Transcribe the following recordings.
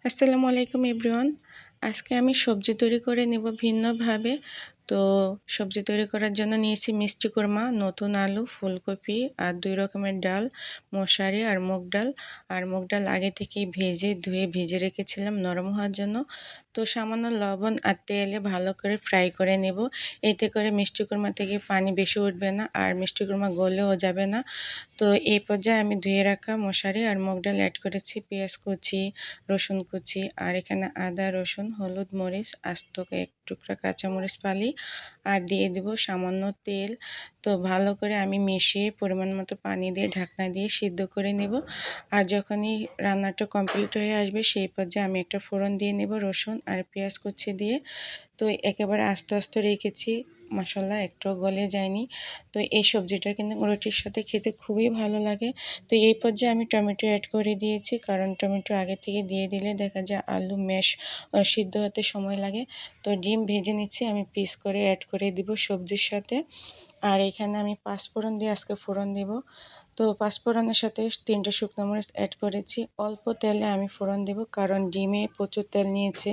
আসসালামু আলাইকুম এভরিওয়ান। আজকে আমি সবজি তৈরি করে নেব ভিন্নভাবে। তো সবজি তৈরি করার জন্য নিয়েছি মিষ্টি কুরমা, নতুন আলু, ফুলকপি আর 2 রকমের ডাল, মশারি আর মুগ ডাল। আর মুগ ডাল আগে থেকেই ধুয়ে ভিজে রেখেছিলাম নরম হওয়ার জন্য। তো সামান্য লবণ আর তেলে ভালো করে ফ্রাই করে নেব। এতে করে মিষ্টি কুরমা থেকে পানি বেশি উঠবে না আর মিষ্টি কুরমা গলেও যাবে না। তো এই পর্যায়ে আমি ধুয়ে রাখা মশারি আর মুগ ডাল অ্যাড করেছি, পেঁয়াজ কুচি, রসুন কুচি আর এখানে আদা, রসুন, হলুদ, মরিচ, আস্ত এক টুকরা কাঁচামরিচ ফালি আর দিয়ে দিব সামান্য তেল। তো ভালো করে আমি মিশিয়ে পরিমাণ মতো পানি দিয়ে ঢাকনা দিয়ে সিদ্ধ করে নেব। আর যখনই রান্নাটা কমপ্লিট হয়ে আসবে সেই পর্যায়ে আমি একটা ফোড়ন দিয়ে নেব রসুন আর পেঁয়াজ কুচি দিয়ে। তো একেবারে আস্তে আস্তে রেখেছি, মশলা একটু গলে যায়নি। তো এই সবজিটা কিন্তু রুটির সাথে খেতে খুবই ভালো লাগে। তো এই পর্যায়ে আমি টমেটো অ্যাড করে দিয়েছি, কারণ টমেটো আগে থেকে দিয়ে দিলে দেখা যায় আলু ম্যাশ সিদ্ধ হতে সময় লাগে। তো ডিম ভেজে নিচ্ছি, আমি পিস করে অ্যাড করে দিব সবজির সাথে। আর এখানে আমি পাঁচফোড়ন দিয়ে আজকে ফোড়ন দেব। তো পাঁচফোড়নের সাথে 3টে শুকনো মরিচ অ্যাড করেছি। অল্প তেলে আমি ফোড়ন দেব, কারণ ডিমে প্রচুর তেল নিয়েছে।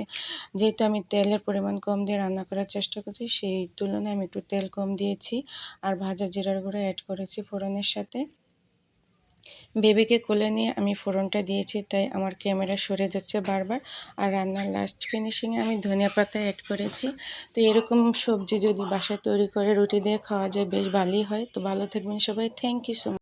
যেহেতু আমি তেলের পরিমাণ কম দিয়ে রান্না করার চেষ্টা করছি, সেই তুলনায় আমি একটু তেল কম দিয়েছি। আর ভাজা জিরার গুঁড়ো অ্যাড করেছি ফোড়নের সাথে। বেবিকে কোলে নিয়ে আমি ফোড়নটা দিয়েছি, তাই আমার ক্যামেরা সরে যাচ্ছে বারবার। আর রান্নার লাস্ট ফিনিশিংয়ে আমি ধনিয়া পাতা অ্যাড করেছি। তো এরকম সবজি যদি বাসায় তৈরি করে রুটি দিয়ে খাওয়া যায় বেশ ভালোই হয়। তো ভালো থাকবেন সবাই। Thank you so much.